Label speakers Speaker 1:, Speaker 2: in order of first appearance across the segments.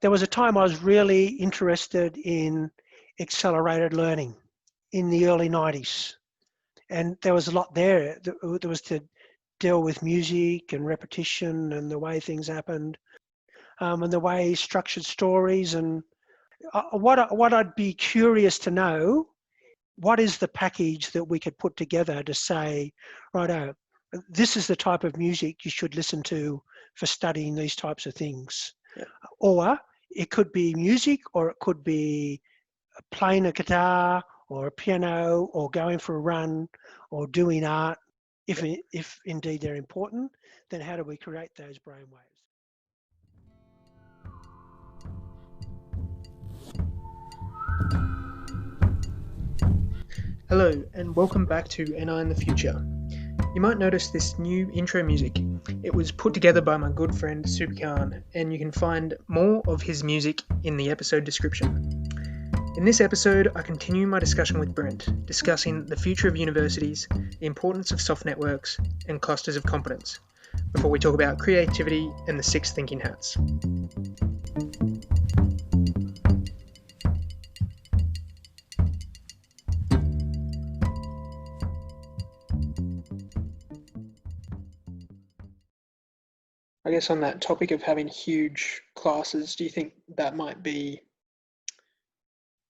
Speaker 1: there was a time I was really interested in accelerated learning in the early 90s. And there was a lot there. There was to deal with music and repetition and the way things happened, and the way structured stories. And what I'd be curious to know, what is the package that we could put together to say, righto, this is the type of music you should listen to for studying these types of things.
Speaker 2: Yeah.
Speaker 1: Or it could be music, or it could be playing a guitar or a piano, or going for a run, or doing art. If indeed they're important, then how do we create those brainwaves?
Speaker 2: Hello, and welcome back to NI in the Future. You might notice this new intro music. It was put together by my good friend Supakarn, and you can find more of his music in the episode description. In this episode, I continue my discussion with Brent, discussing the future of universities, the importance of soft networks, and clusters of competence, before we talk about creativity and the 6 thinking hats. I guess on that topic of having huge classes, do you think that might be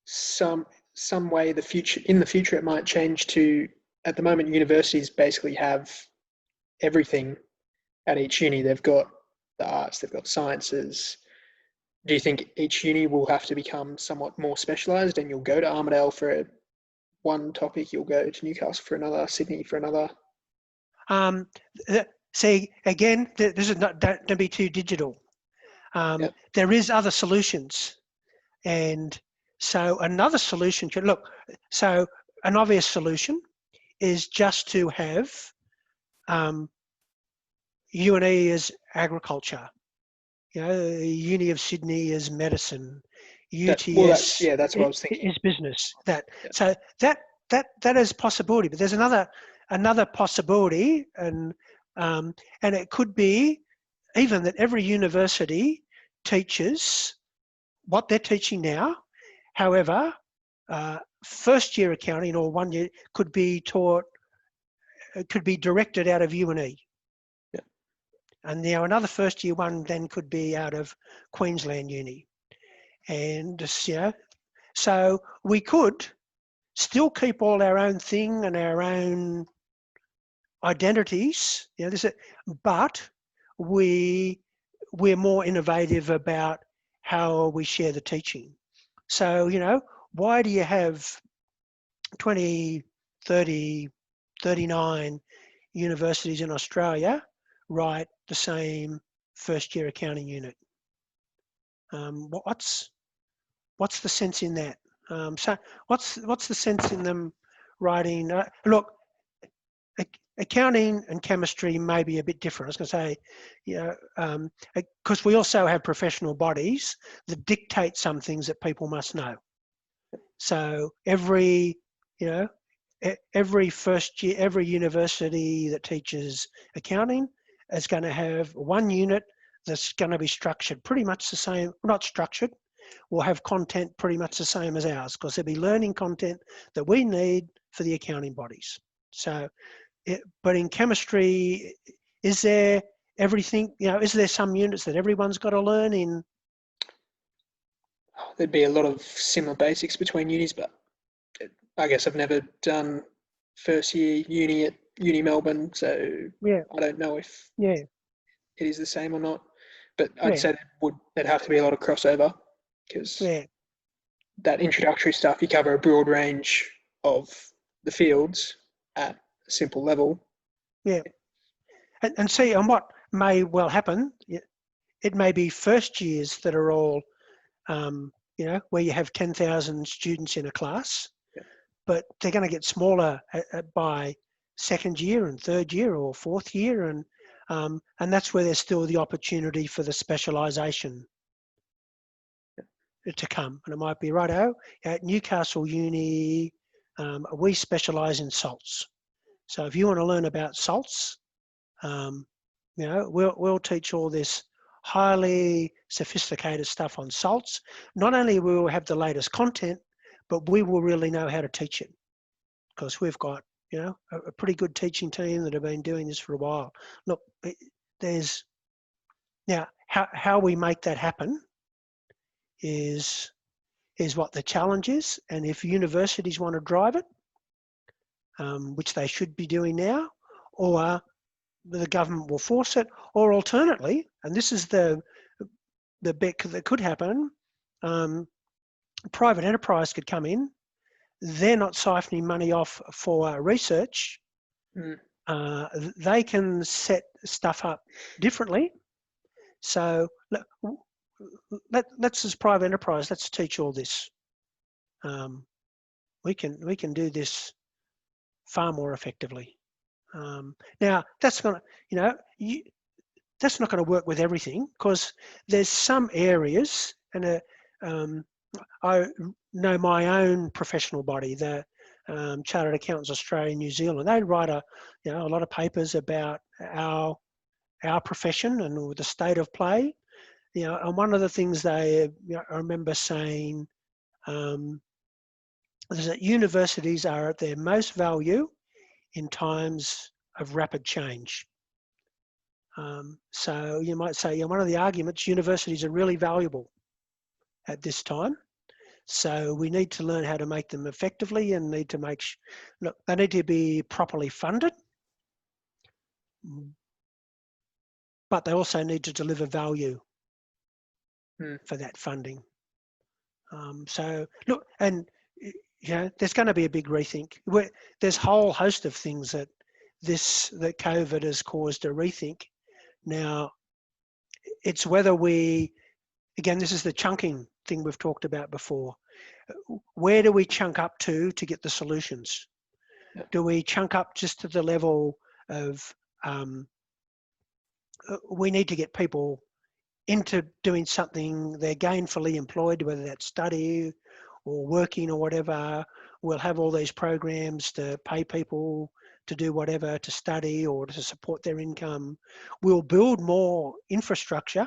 Speaker 2: some way in the future it might change to, at the moment, universities basically have everything at each uni. They've got the arts, they've got sciences. Do you think each uni will have to become somewhat more specialised, and you'll go to Armidale for one topic, you'll go to Newcastle for another, Sydney for another?
Speaker 1: See, again, this is don't be too digital.
Speaker 2: Yep.
Speaker 1: There is other solutions. And so another solution so an obvious solution is just to have UNE as agriculture, Uni of Sydney is medicine, UTS
Speaker 2: that's what I was thinking.
Speaker 1: is business.
Speaker 2: Yep.
Speaker 1: So that is a possibility, but there's another possibility, and it could be even that every university teaches what they're teaching now. However, first year accounting or 1 year could be taught, it could be directed out of UNE.
Speaker 2: Yeah.
Speaker 1: And now another first year one then could be out of Queensland Uni. And so we could still keep all our own thing and our own identities, but we're more innovative about how we share the teaching. So, why do you have 20, 30, 39 universities in Australia write the same first year accounting unit? What's the sense in that? So what's the sense in them writing? Look, accounting and chemistry may be a bit different. I was going to say, because we also have professional bodies that dictate some things that people must know. So every first year, every university that teaches accounting is going to have one unit that's going to be structured pretty much the same, not structured, will have content pretty much the same as ours, because there'll be learning content that we need for the accounting bodies. So, but in chemistry, is there everything, is there some units that everyone's got to learn in?
Speaker 2: There'd be a lot of similar basics between unis, but I guess I've never done first year uni at Uni Melbourne, so I don't know if it is the same or not. But I'd say there'd have to be a lot of crossover, because that introductory stuff, you cover a broad range of the fields at a simple level.
Speaker 1: Yeah. And see, and what may well happen, it may be first years that are all, where you have 10,000 students in a class, but they're going to get smaller by second year and third year or fourth year. And that's where there's still the opportunity for the specialisation to come. And it might be, righto, at Newcastle Uni, we specialise in salts. So if you want to learn about salts, we'll teach all this highly sophisticated stuff on salts, not only will we have the latest content, but we will really know how to teach it, because we've got, a pretty good teaching team that have been doing this for a while. Look, there's now how we make that happen is what the challenge is, and if universities want to drive it, which they should be doing now, or the government will force it, or alternately, and this is the bit that could happen, private enterprise could come in. They're not siphoning money off for research. They can set stuff up differently. So let's as private enterprise, let's teach all this. We can do this far more effectively. Now that's gonna, that's not going to work with everything, because there's some areas, and I know my own professional body, the Chartered Accountants Australia and New Zealand. They write a lot of papers about our profession and the state of play. And one of the things they, I remember saying, is that universities are at their most value in times of rapid change. So you might say, one of the arguments, universities are really valuable at this time. So we need to learn how to make them effectively, and need to make, look, they need to be properly funded, but they also need to deliver value for that funding. So look, and there's going to be a big rethink. There's a whole host of things that COVID has caused a rethink. Now, it's whether again, this is the chunking thing we've talked about before. Where do we chunk up to get the solutions? Yeah. Do we chunk up just to the level of we need to get people into doing something, they're gainfully employed, whether that's study or working or whatever? We'll have all these programs to pay people to do whatever, to study or to support their income. We'll build more infrastructure,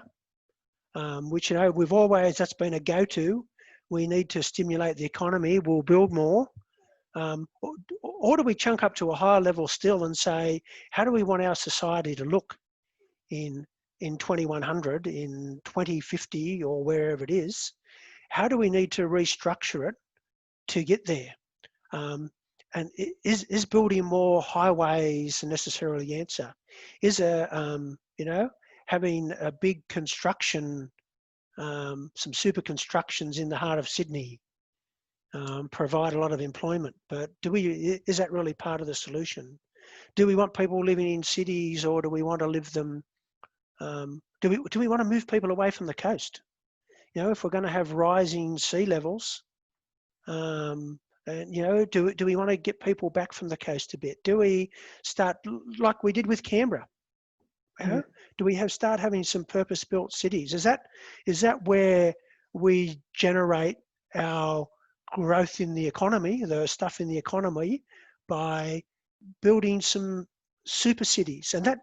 Speaker 1: which, that's been a go-to. We need to stimulate the economy. We'll build more. Or do we chunk up to a higher level still and say, how do we want our society to look in 2100, in 2050, or wherever it is? How do we need to restructure it to get there? And is building more highways necessarily the answer? Is having a big construction, some super constructions in the heart of Sydney, provide a lot of employment? But is that really part of the solution? Do we want people living in cities, or do we want to live them? Do we want to move people away from the coast? If we're going to have rising sea levels, and do we want to get people back from the coast a bit? Do we start like we did with Canberra? Do we start having some purpose-built cities? Is that where we generate our growth in the economy, the stuff in the economy, by building some super cities? And that,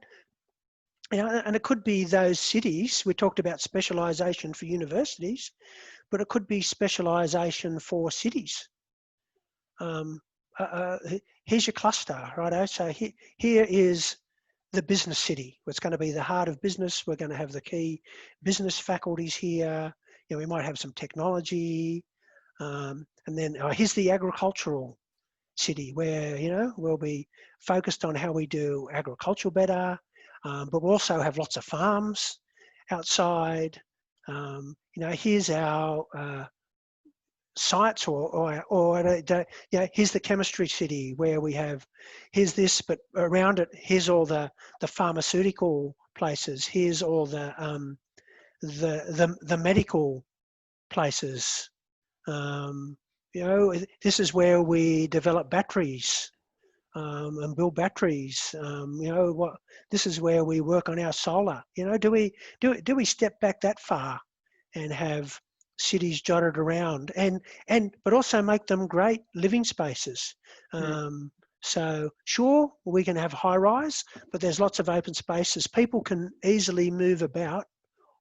Speaker 1: and it could be those cities. We talked about specialisation for universities, but it could be specialisation for cities. Here's your cluster, righto? So here is the business city. It's going to be the heart of business. We're going to have the key business faculties here. We might have some technology, and then here's the agricultural city, where we'll be focused on how we do agriculture better, but we'll also have lots of farms outside. Here's our sites, here's the chemistry city, where we have, here's this, but around it, here's all the pharmaceutical places. Here's all the medical places. This is where we develop batteries and build batteries. This is where we work on our solar. Do we step back that far and have cities jotted around, but also make them great living spaces? So sure, we can have high rise, but there's lots of open spaces. People can easily move about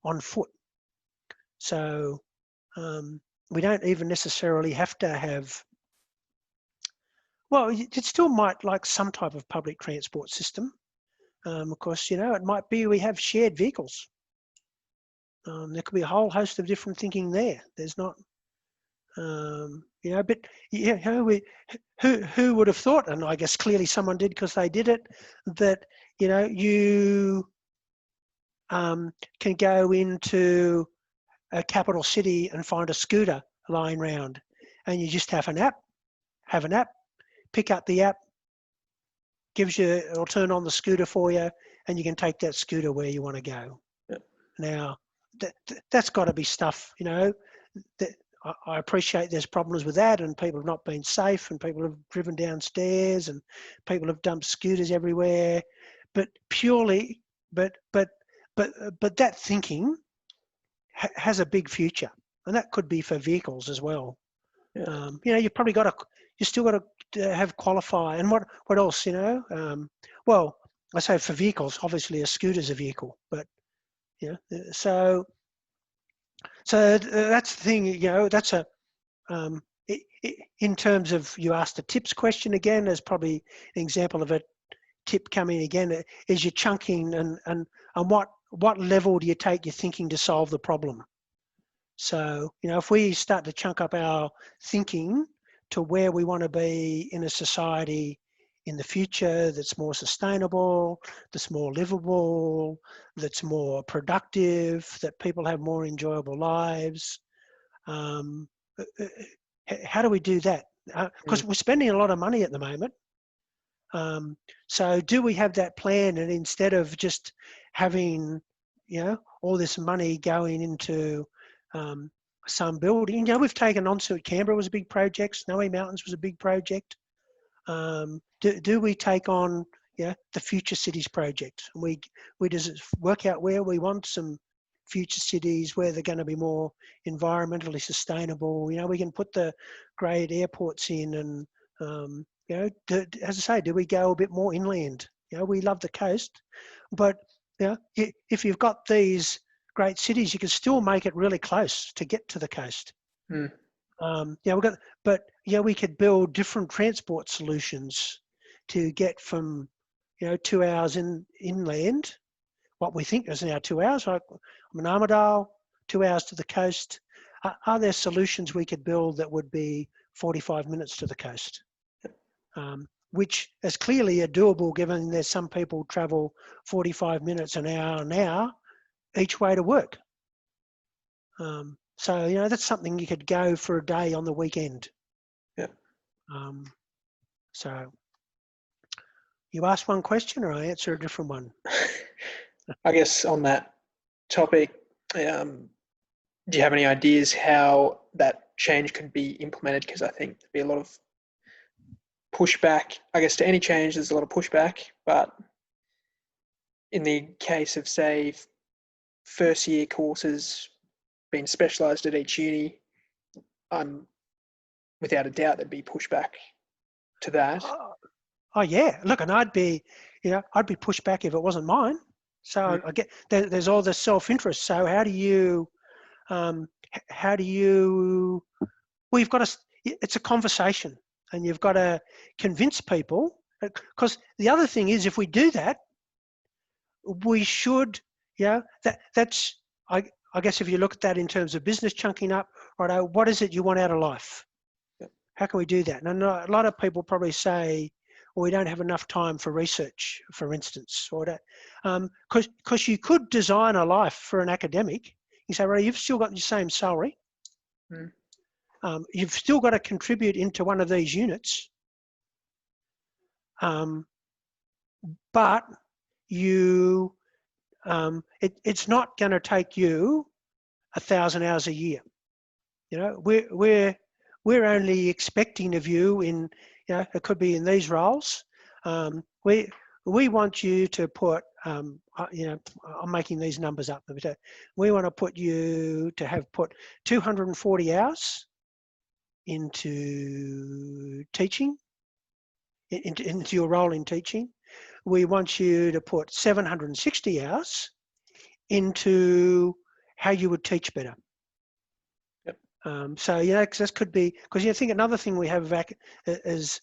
Speaker 1: on foot. So we don't even necessarily have to have, well, it still might like some type of public transport system. Of course, it might be we have shared vehicles. There could be a whole host of different thinking there. There's not, but who would have thought, and I guess clearly someone did because they did it, that, you can go into a capital city and find a scooter lying around, and you just have an app, pick up the app, it'll turn on the scooter for you, and you can take that scooter where you want to go.
Speaker 2: Yep.
Speaker 1: Now, that's got to be stuff, that I appreciate there's problems with that, and people have not been safe, and people have driven downstairs, and people have dumped scooters everywhere. But that thinking has a big future, and that could be for vehicles as well.
Speaker 2: Yeah.
Speaker 1: You still got to have qualify, and what else? Well, I say for vehicles, obviously a scooter's a vehicle, but so that's the thing. That's a in terms of, you asked a tips question again. There's probably an example of a tip coming again. Is your chunking and what level do you take your thinking to solve the problem? So, if we start to chunk up our thinking to where we want to be in a society in the future that's more sustainable, that's more livable, that's more productive, that people have more enjoyable lives, how do we do that? Because we're spending a lot of money at the moment. So do we have that plan, and instead of just having, all this money going into some building, we've taken Onsuit Canberra was a big project, Snowy Mountains was a big project. Do we take on the Future Cities project? And we just work out where we want some future cities, where they're going to be more environmentally sustainable. We can put the great airports in, and as I say, do we go a bit more inland? We love the coast, but if you've got these great cities, you can still make it really close to get to the coast. We could build different transport solutions to get from 2 hours inland, what we think is now 2 hours. Like I'm in Armidale, 2 hours to the coast. Are there solutions we could build that would be 45 minutes to the coast? Which is clearly are doable, given there's some people travel 45 minutes an hour each way to work. So that's something you could go for a day on the weekend.
Speaker 2: Yeah.
Speaker 1: So you asked one question, or I answer a different one?
Speaker 2: I guess on that topic, do you have any ideas how that change could be implemented? Because I think there'd be a lot of pushback. I guess to any change, there's a lot of pushback. But in the case of, say, first year courses being specialised at each uni, without a doubt there'd be pushback to that.
Speaker 1: Oh yeah, look, and I'd be pushed back if it wasn't mine. So I get there's all the self-interest. So how do you well, you've got to, it's a conversation, and you've got to convince people, because the other thing is, if we do that, we should, that's, I guess if you look at that in terms of business chunking up, right, what is it you want out of life? How can we do that? And a lot of people probably say, well, we don't have enough time for research, for instance, or that, because you could design a life for an academic. You say, right, you've still got your same salary. You've still got to contribute into one of these units, but it's not going to take you 1,000 hours a year. We're only expecting of you in, it could be in these roles. We want you to put, I'm making these numbers up. We want to put you to have put 240 hours into teaching, into your role in teaching. We want you to put 760 hours into how you would teach better.
Speaker 2: Yep.
Speaker 1: So, you know, 'cause this could be, because you think another thing we have is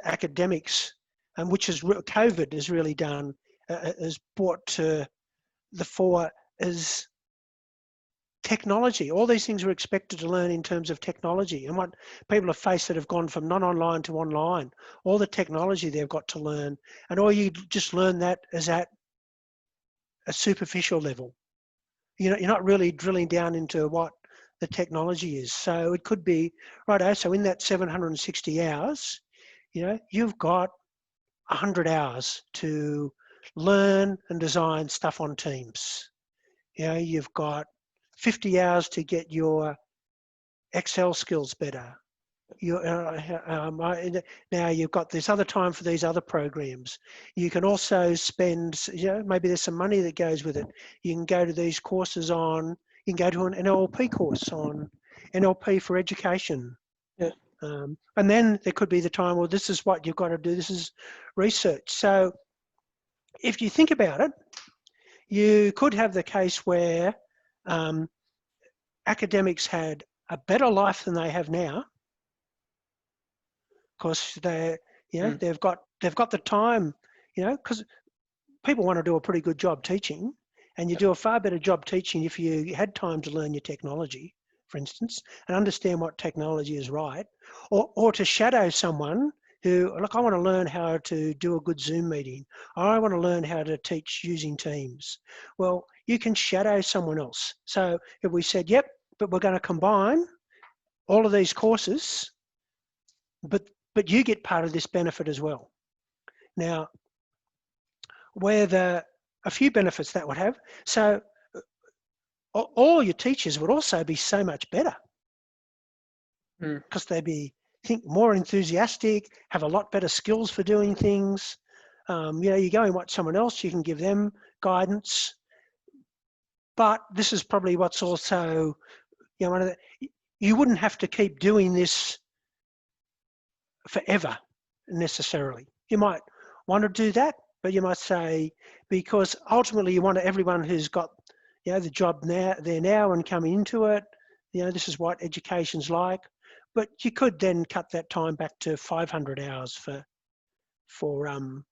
Speaker 1: academics, and which is COVID has really done, is brought to the fore, is technology. All these things we're expected to learn in terms of technology, and what people have faced that have gone from non-online to online, all the technology they've got to learn, and all you just learn that is at a superficial level. You know, you're not really drilling down into what the technology is. So it could be, righto, so in that 760 hours, you know, you've got 100 hours to learn and design stuff on Teams. You know, you've got 50 hours to get your Excel skills better. Now you've got this other time for these other programs. You can also spend, you know, maybe there's some money that goes with it. You can go to these courses on, you can go to an NLP course on NLP for education.
Speaker 2: Yeah.
Speaker 1: And then there could be the time, well, this is what you've got to do. This is research. So if you think about it, you could have the case where academics had a better life than they have now, because they, you know, they've got the time, you know, because people want to do a pretty good job teaching, and you do a far better job teaching if you had time to learn your technology, for instance, and understand what technology is right, or to shadow someone who, look, I want to learn how to do a good Zoom meeting. I want to learn how to teach using Teams. Well, you can shadow someone else. So if we said, yep, but we're going to combine all of these courses, but you get part of this benefit as well. Now, where a few benefits that would have, so all your teachers would also be so much better, because they'd be, think, more enthusiastic, have a lot better skills for doing things. You know, you go and watch someone else, you can give them guidance. But this is probably what's also, you know, you wouldn't have to keep doing this forever necessarily. You might want to do that, but you might say, because ultimately you want everyone who's got, you know, the job now and coming into it, you know, this is what education's like. But you could then cut that time back to 500 hours for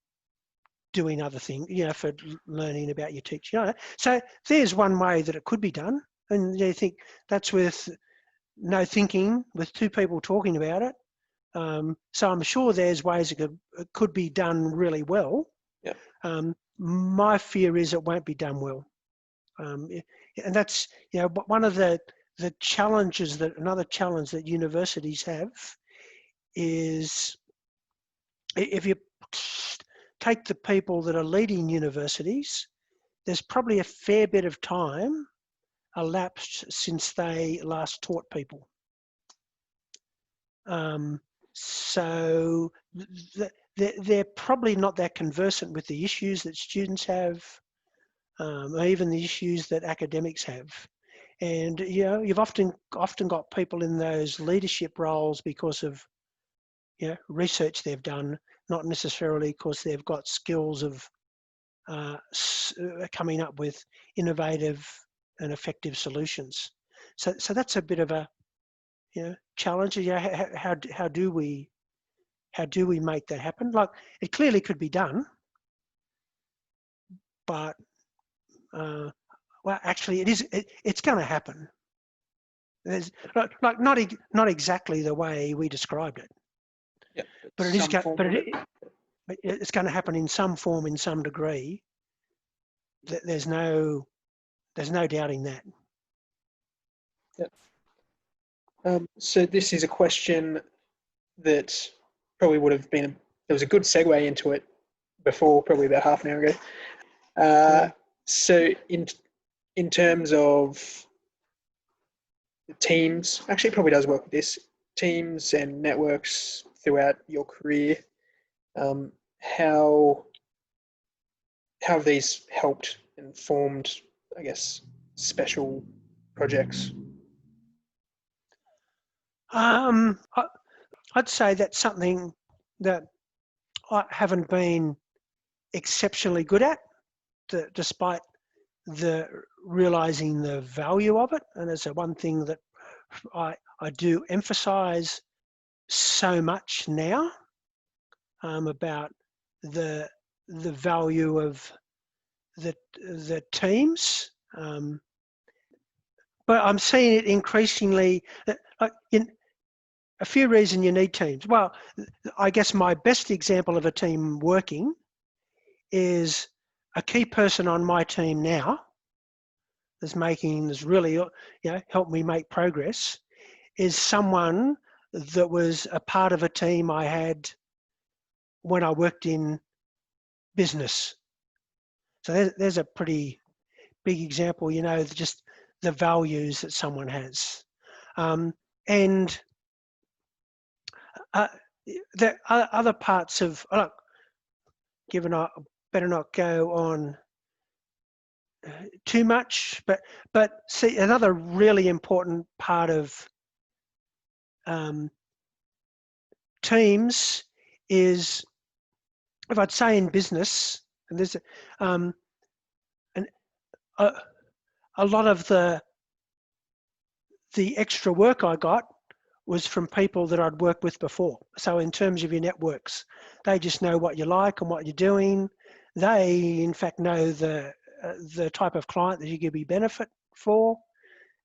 Speaker 1: doing other things, you know, for learning about your teaching. You know? So there's one way that it could be done, and you think that's with no thinking, with two people talking about it. So I'm sure there's ways it could be done really well.
Speaker 2: Yeah.
Speaker 1: My fear is it won't be done well, and that's, you know, one of the challenges, another challenge that universities have is, if you take the people that are leading universities, there's probably a fair bit of time elapsed since they last taught people. So they're probably not that conversant with the issues that students have, or even the issues that academics have. And, you know, you've often got people in those leadership roles because of, you know, research they've done, not necessarily because they've got skills of coming up with innovative and effective solutions. So that's a bit of a, you know, challenge. You know, how do we make that happen? Like, it clearly could be done, but well, actually, it's going to happen. There's like not exactly the way we described it.
Speaker 2: Yeah,
Speaker 1: but it is. It's going to happen in some form, in some degree. There's no doubting that.
Speaker 2: Yeah. So this is a question that probably would have been, there was a good segue into it before, probably about half an hour ago. So in terms of teams, actually it probably does work with this, teams and networks throughout your career, how have these helped and formed, I guess, special projects?
Speaker 1: I'd say that's something that I haven't been exceptionally good at, despite the realizing the value of it. And it's one thing that I do emphasize so much now, about the value of the teams. But I'm seeing it increasingly, like in a few reasons you need teams. Well, I guess my best example of a team working is a key person on my team now that's really, helped me make progress, is someone that was a part of a team I had when I worked in business. So there's a pretty big example, just the values that someone has. And there are other parts of, given I better not go on too much, but see, another really important part of teams is, if I'd say in business, and there's a lot of the extra work I got was from people that I'd worked with before. So in terms of your networks, they just know what you like and what you're doing. They, in fact, know the type of client that you could be benefit for,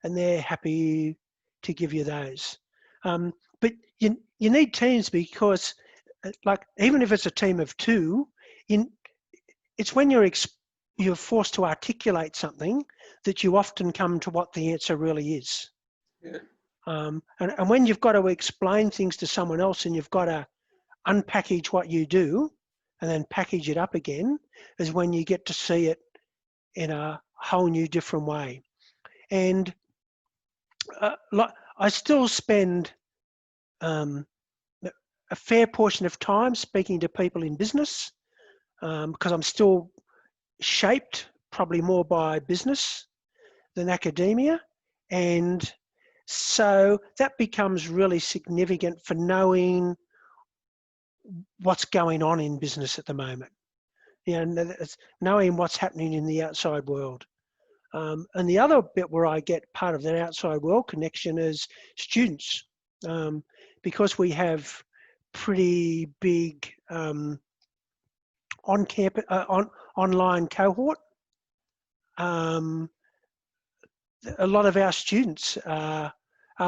Speaker 1: and they're happy to give you those. But you need teams because, like, even if it's a team of two, it's when you're forced to articulate something that you often come to what the answer really is.
Speaker 2: Yeah.
Speaker 1: And when you've got to explain things to someone else and you've got to unpackage what you do and then package it up again, is when you get to see it in a whole new different way. And I still spend a fair portion of time speaking to people in business, because I'm still shaped probably more by business than academia. And so that becomes really significant for knowing what's going on in business at the moment. It's knowing what's happening in the outside world. And the other bit where I get part of that outside world connection is students, because we have pretty big on-campus, online cohort. A lot of our students are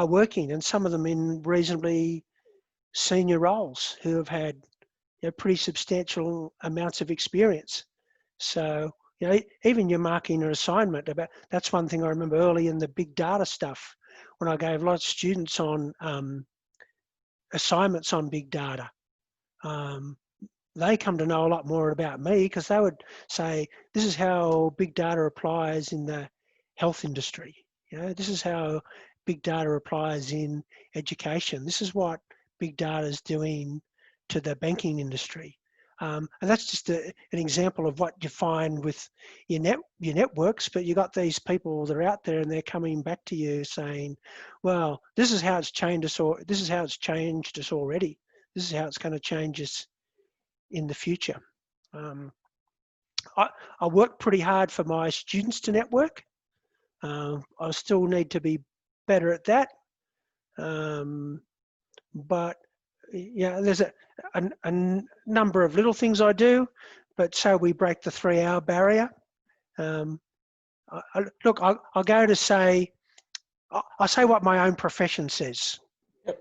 Speaker 1: working, and some of them in reasonably senior roles who have had pretty substantial amounts of experience. So even your marking an assignment, that's one thing I remember early in the big data stuff, when I gave lots of students on assignments on big data. They come to know a lot more about me because they would say, this is how big data applies in the health industry. This is how big data applies in education. This is what big data is doing to the banking industry. And that's just an example of what you find with your networks, but you got these people that are out there and they're coming back to you saying, well, this is how it's changed us, or this is how it's changed us already. This is how it's going to change us in the future. I work pretty hard for my students to network. I still need to be better at that. But there's a number of little things I do, but so we break the 3-hour barrier. I'll go to say, I say what my own profession says.
Speaker 2: Yep.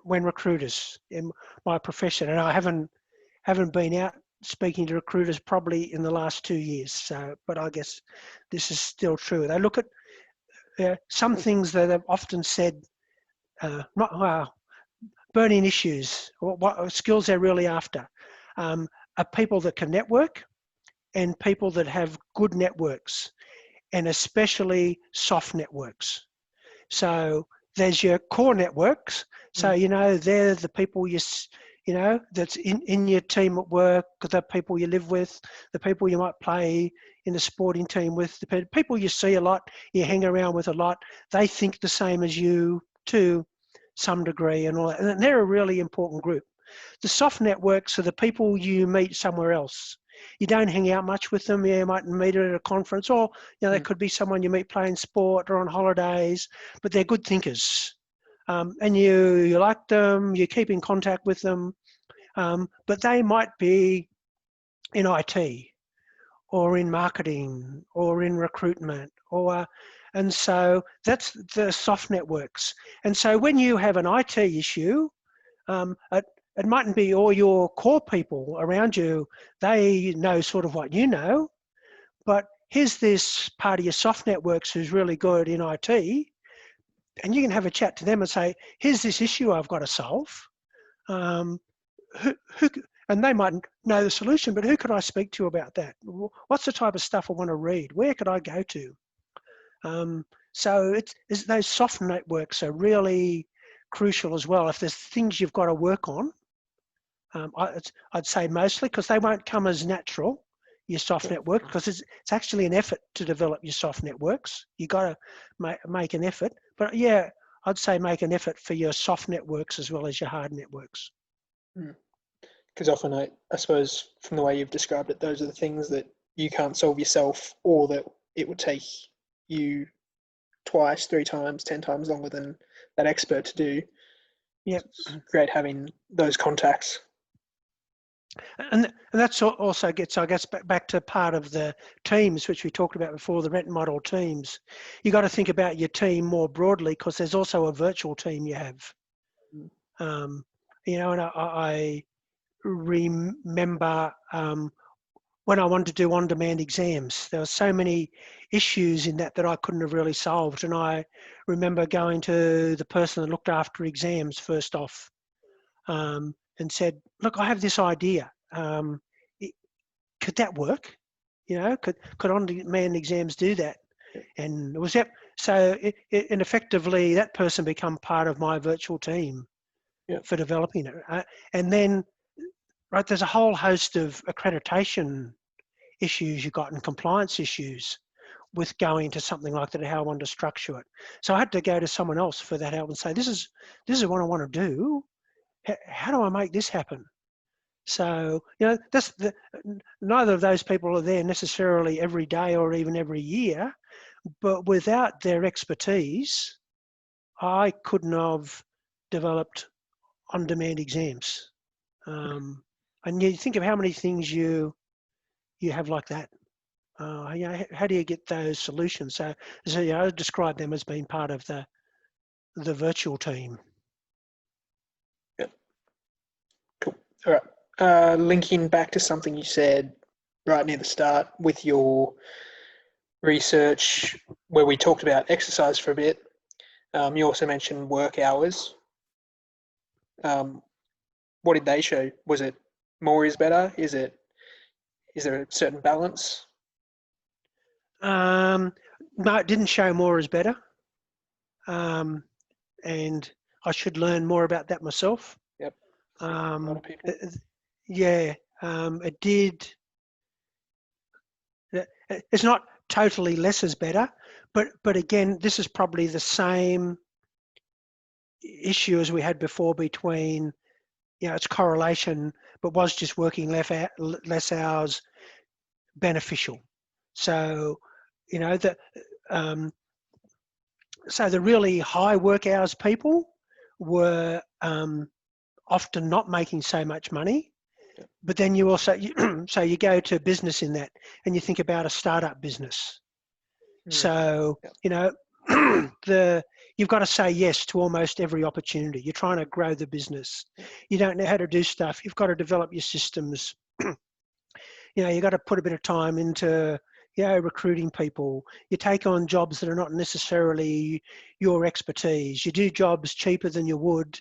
Speaker 1: When recruiters in my profession, and I haven't been out speaking to recruiters probably in the last 2 years. So, but I guess this is still true. They look at some things that have often said, burning issues, or what skills they're really after, are people that can network and people that have good networks, and especially soft networks. So there's your core networks. So, they're the people that's in your team at work, the people you live with, the people you might play in the sporting team with, the people you see a lot, you hang around with a lot. They think the same as you to some degree and all that. And they're a really important group. The soft networks are the people you meet somewhere else. you don't hang out much with them. You might meet at a conference, or they could be someone you meet playing sport or on holidays, but they're good thinkers. And you like them, you keep in contact with them, but they might be in IT or in marketing or in recruitment, and so that's the soft networks. And so when you have an IT issue, it mightn't be all your core people around you, they know sort of what you know, but here's this part of your soft networks who's really good in IT, and you can have a chat to them and say, here's this issue I've got to solve. And they might know the solution, but who could I speak to about that? What's the type of stuff I want to read? Where could I go to? So it's those soft networks are really crucial as well. If there's things you've got to work on, I'd say mostly, because they won't come as natural, your soft network, because it's actually an effort to develop your soft networks. You got to make an effort. But yeah, I'd say make an effort for your soft networks as well as your hard networks.
Speaker 2: Because often, I suppose, from the way you've described it, those are the things that you can't solve yourself, or that it would take you twice, 3 times, 10 times longer than that expert to do.
Speaker 1: Yeah,
Speaker 2: it's great having those contacts.
Speaker 1: And that's also gets, I guess, back to part of the teams, which we talked about before, the rent model teams. You got to think about your team more broadly, because there's also a virtual team you have. And I remember when I wanted to do on-demand exams, there were so many issues in that I couldn't have really solved. And I remember going to the person that looked after exams first off, and said, look, I have this idea. Could that work? Could on-demand exams do that? And it was that. So and effectively, that person become part of my virtual team for developing it. And then, right, there's a whole host of accreditation issues you got and compliance issues with going to something like that, how I wanted to structure it. So I had to go to someone else for that help and say, this is what I want to do. How do I make this happen? So, neither of those people are there necessarily every day or even every year, but without their expertise, I couldn't have developed on-demand exams. And you think of how many things you have like that. How do you get those solutions? So I describe them as being part of the virtual team.
Speaker 2: Cool. All right. Linking back to something you said right near the start with your research, where we talked about exercise for a bit. You also mentioned work hours. What did they show? Was it more is better? Is there a certain balance?
Speaker 1: No, it didn't show more is better. And I should learn more about that myself.
Speaker 2: Yep. A lot of people.
Speaker 1: It did. It's not totally less is better, but again, this is probably the same issue as we had before between, it's correlation, but was just working less hours beneficial? So, so the really high work hours people were often not making so much money. But then you also, so you go to business in that, and you think about a startup business. So, you've got to say yes to almost every opportunity. You're trying to grow the business. You don't know how to do stuff. You've got to develop your systems. You've got to put a bit of time into, recruiting people. You take on jobs that are not necessarily your expertise. You do jobs cheaper than you would,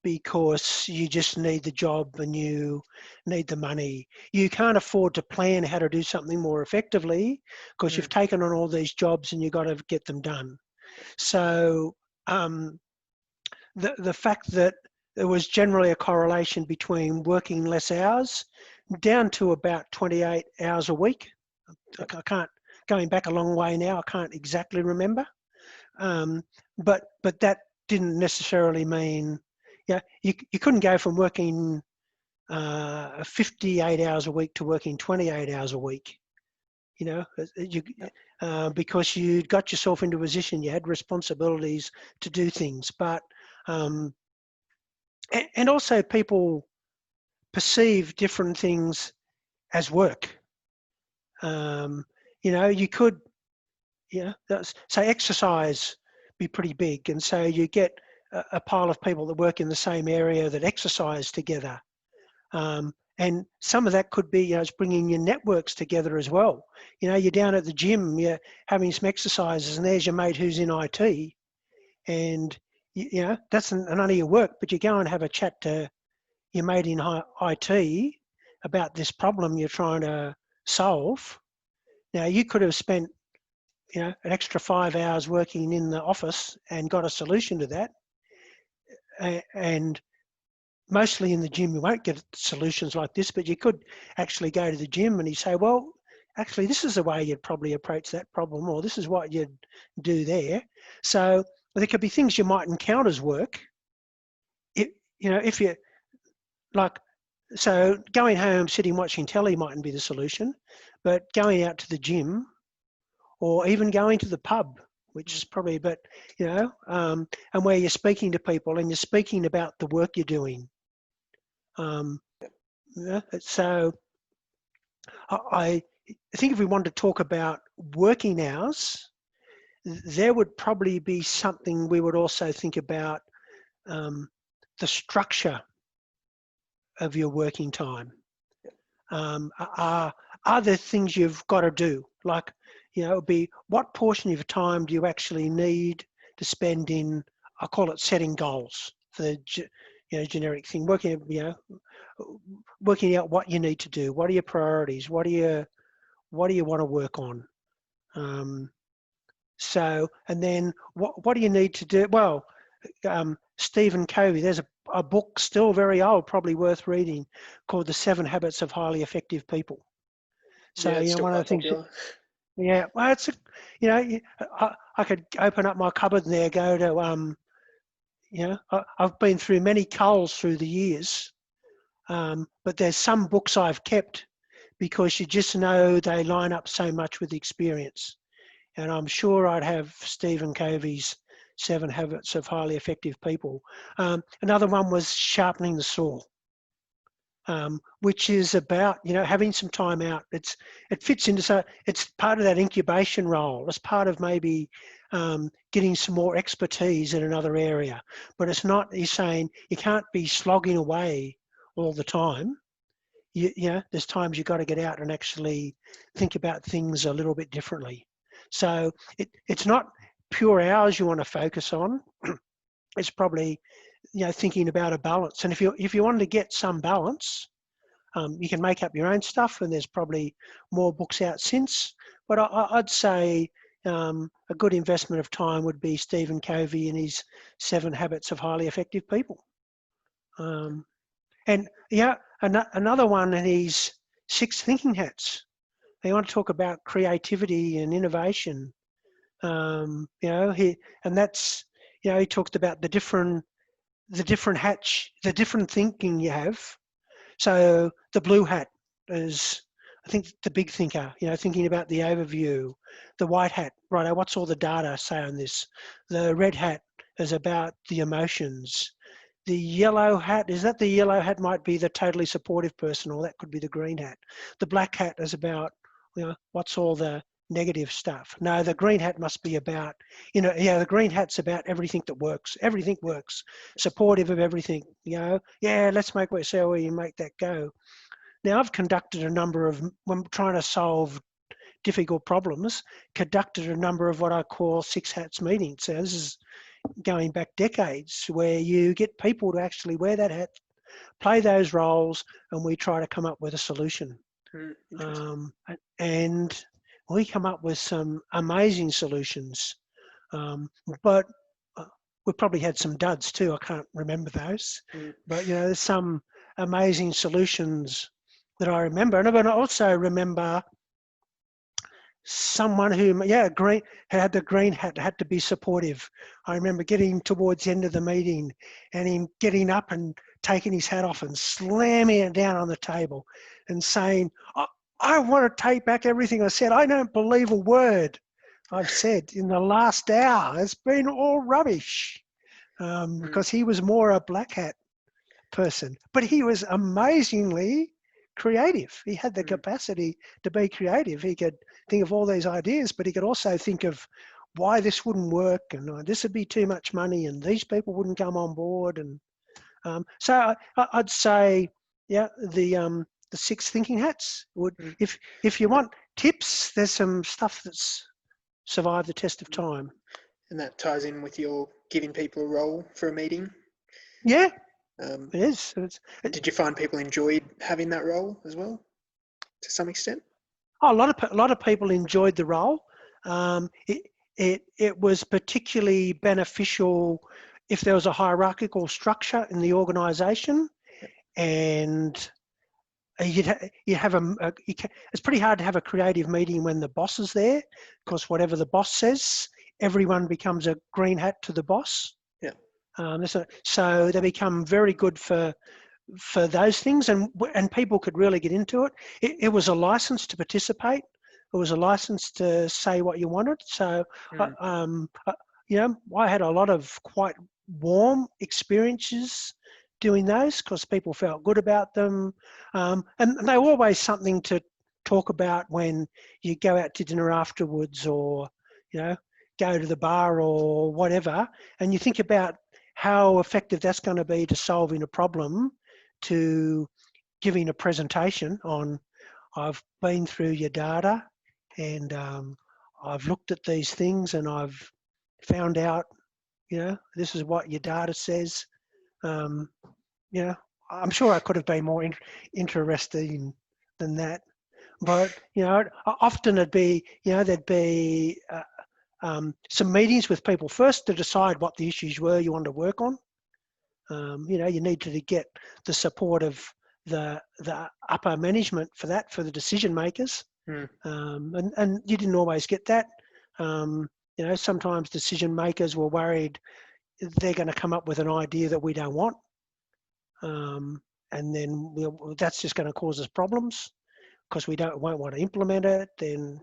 Speaker 1: because you just need the job and you need the money. You can't afford to plan how to do something more effectively, because you've taken on all these jobs and you've got to get them done. So the fact that there was generally a correlation between working less hours down to about 28 hours a week. I can't, going back a long way now, I can't exactly remember. But that didn't necessarily mean, you couldn't go from working 58 hours a week to working 28 hours a week. You know, because you got yourself into a position, you had responsibilities to do things, but and also people perceive different things as work. You know, you could, so exercise be pretty big, and so you get a pile of people that work in the same area that exercise together. And some of that could be, it's bringing your networks together as well. You know, you're down at the gym, you're having some exercises, and there's your mate who's in IT, and you know that's none of your work, but you go and have a chat to your mate in IT about this problem you're trying to solve. Now you could have spent, an extra 5 hours working in the office and got a solution to that, and mostly in the gym you won't get solutions like this, but you could actually go to the gym and you say, well, actually this is the way you'd probably approach that problem, or this is what you'd do there. So there could be things you might encounter as work. If you like, so going home, sitting watching telly mightn't be the solution, but going out to the gym or even going to the pub, which is probably, but and where you're speaking to people and you're speaking about the work you're doing. So I think if we want to talk about working hours, there would probably be something we would also think about, the structure of your working time. Are there things you've got to do? Like, it'd be what portion of your time do you actually need to spend in, I call it setting goals for the generic thing, working out what you need to do. What are your priorities? What do you want to work on? So, and then what do you need to do? Well, Stephen Covey, there's a book still very old, probably worth reading, called The 7 Habits of Highly Effective People. So, one of the things. Yeah, well, it's I could open up my cupboard and there, go to I've been through many culls through the years, but there's some books I've kept because you just know they line up so much with experience. And I'm sure I'd have Stephen Covey's 7 Habits of Highly Effective People. Another one was Sharpening the Saw, which is about, having some time out. It fits into, so it's part of that incubation role. It's part of maybe getting some more expertise in another area. But it's not, he's saying you can't be slogging away all the time. There's times you've got to get out and actually think about things a little bit differently. So it's not pure hours you want to focus on. It's probably, thinking about a balance. And if you want to get some balance, you can make up your own stuff, and there's probably more books out since. But I'd say a good investment of time would be Stephen Covey and his 7 Habits of Highly Effective People. And another one in his 6 Thinking Hats. They want to talk about creativity and innovation. And that's, he talked about the different hats, the different thinking you have. So the blue hat is, I think, the big thinker, thinking about the overview. The white hat, right, what's all the data say on this? The red hat is about the emotions. The yellow hat, the yellow hat might be the totally supportive person, or that could be the green hat. The black hat is about, what's all the negative stuff. No, the green hat must be about, the green hat's about everything that works. Everything works. Supportive of everything, let's make it so you make that go. Now, I've conducted a number of, when trying to solve difficult problems, conducted a number of what I call 6 hats meetings. So this is going back decades, where you get people to actually wear that hat, play those roles, and we try to come up with a solution. And we come up with some amazing solutions, but we probably had some duds too. I can't remember those, but there's some amazing solutions that I remember. And I also remember someone who, green, had the green hat, had to be supportive. I remember getting towards the end of the meeting and him getting up and taking his hat off and slamming it down on the table and saying, I want to take back everything I said. I don't believe a word I've said in the last hour. It's been all rubbish. Because he was more a black hat person, but he was amazingly creative. He had the capacity to be creative. He could think of all these ideas, but he could also think of why this wouldn't work, and this would be too much money, and these people wouldn't come on board. And so I'd say, the 6 thinking hats would. If you want tips, there's some stuff that's survived the test of time.
Speaker 2: And that ties in with your giving people a role for a meeting.
Speaker 1: Yeah, it is.
Speaker 2: Did you find people enjoyed having that role as well, to some extent?
Speaker 1: Oh, a lot of people enjoyed the role. It was particularly beneficial if there was a hierarchical structure in the organisation, and it's pretty hard to have a creative meeting when the boss is there, because whatever the boss says, everyone becomes a green hat to the boss.
Speaker 2: Yeah.
Speaker 1: So they become very good for those things, and people could really get into it. It was a license to participate. It was a license to say what you wanted. So, I had a lot of quite warm experiences doing those because people felt good about them, and they were always something to talk about when you go out to dinner afterwards, or go to the bar or whatever, and you think about how effective that's going to be to solving a problem, to giving a presentation on, I've been through your data and I've looked at these things and I've found out, this is what your data says. I'm sure I could have been more interesting than that. But, often it'd be, there'd be some meetings with people first to decide what the issues were you wanted to work on. You needed to get the support of the upper management for that, for the decision makers. And you didn't always get that. Sometimes decision makers were worried they're going to come up with an idea that we don't want. And then that's just going to cause us problems because we won't want to implement it. Then,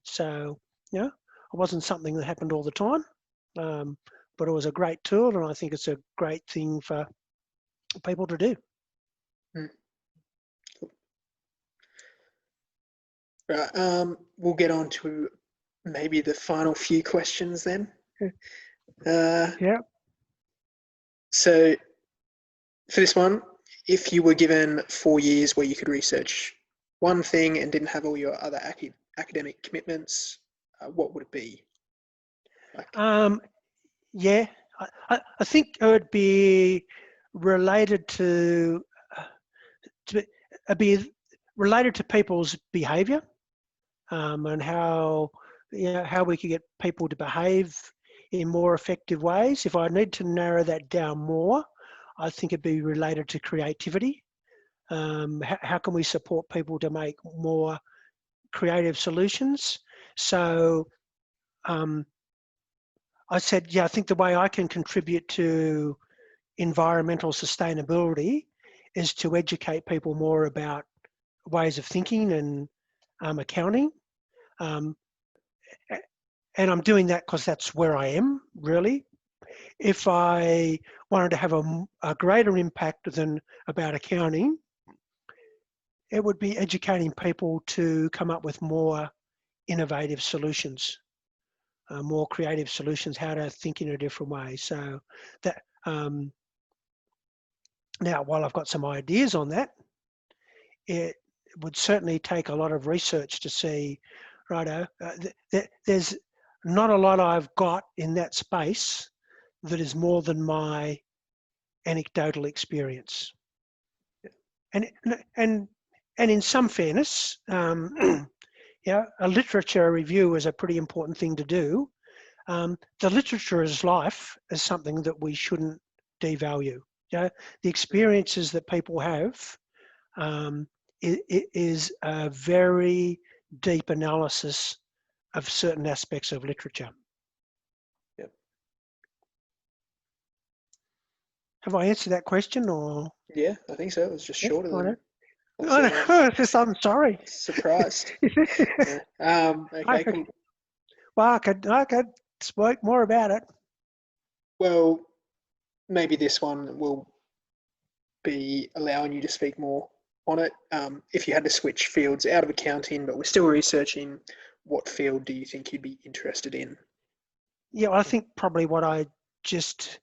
Speaker 1: so, it wasn't something that happened all the time. But it was a great tool, and I think it's a great thing for people to do.
Speaker 2: Cool. Right, we'll get on to maybe the final few questions then. So for this one, if you were given 4 years where you could research one thing and didn't have all your other academic commitments, what would it be?
Speaker 1: I think it would be related to people's behaviour, and how we could get people to behave in more effective ways. If I need to narrow that down more, I think it'd be related to creativity. How can we support people to make more creative solutions? So I said, I think the way I can contribute to environmental sustainability is to educate people more about ways of thinking and accounting. And I'm doing that because that's where I am, really. If I wanted to have a greater impact than about accounting, it would be educating people to come up with more innovative solutions, more creative solutions, how to think in a different way. So that now, while I've got some ideas on that, it would certainly take a lot of research to see, there's not a lot I've got in that space that is more than my anecdotal experience. And in some fairness, a literature review is a pretty important thing to do. The literature as life is something that we shouldn't devalue. The experiences that people have is a very deep analysis of certain aspects of literature.
Speaker 2: Yep.
Speaker 1: Have I answered that question, or?
Speaker 2: Yeah, I think so. It was just shorter
Speaker 1: I
Speaker 2: than
Speaker 1: know. It's just, I'm sorry.
Speaker 2: surprised. Yeah. Okay, cool.
Speaker 1: Well, I could speak more about it.
Speaker 2: Well, maybe this one will be allowing you to speak more on it. If you had to switch fields out of accounting, but we're still researching, what field do you think you'd be interested in?
Speaker 1: Yeah, I think probably what I just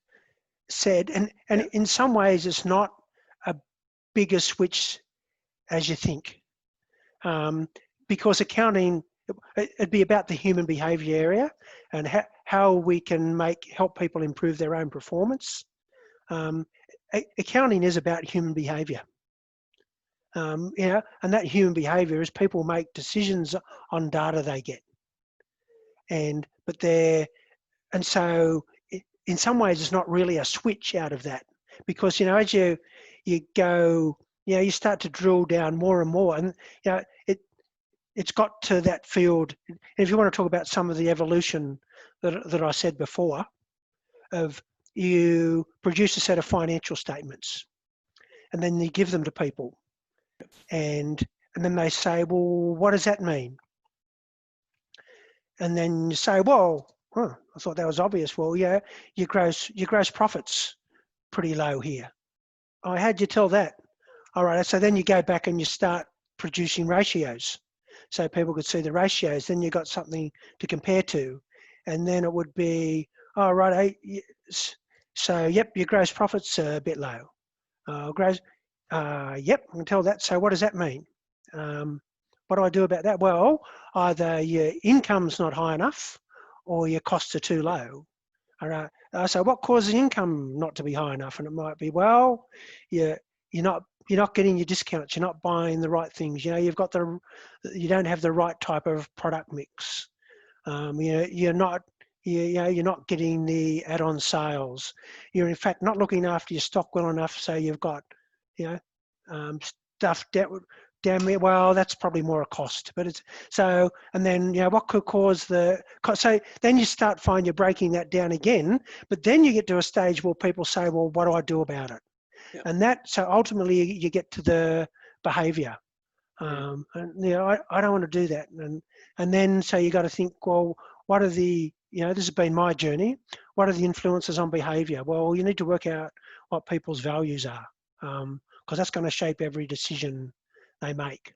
Speaker 1: said, and
Speaker 2: Yeah.
Speaker 1: in some ways it's not a bigger switch as you think, because accounting, it'd be about the human behaviour area and how we can help people improve their own performance. Accounting is about human behaviour. And that human behaviour is people make decisions on data they get, and so in some ways it's not really a switch out of that, because as you go, you start to drill down more and more, and it's got to that field. And if you want to talk about some of the evolution that I said before, of you produce a set of financial statements and then you give them to people, and then they say, well, what does that mean? And then you say, well, I thought that was obvious. Well, yeah, your gross profit's pretty low here. Oh, how'd you tell that? All right, so then you go back and you start producing ratios, so people could see the ratios. Then you got something to compare to, and then it would be, oh, right, so yep, your gross profit's a bit low. Yep, I can tell that. So what does that mean? What do I do about that? Well, either your income's not high enough or your costs are too low. All right. So what causes income not to be high enough? And it might be, well, you're not getting your discounts. You're not buying the right things. You don't have the right type of product mix. You're not getting the add-on sales. You're in fact not looking after your stock well enough. So you've got, stuff down there. Well, that's probably more a cost, but it's so. And then what could cause so then you start finding you're breaking that down again. But then you get to a stage where people say, well, what do I do about it?
Speaker 2: Yep.
Speaker 1: And so ultimately you get to the behaviour. And I don't want to do that. And then so you got to think, well, what are the this has been my journey. What are the influences on behaviour? Well, you need to work out what people's values are, because that's going to shape every decision they make.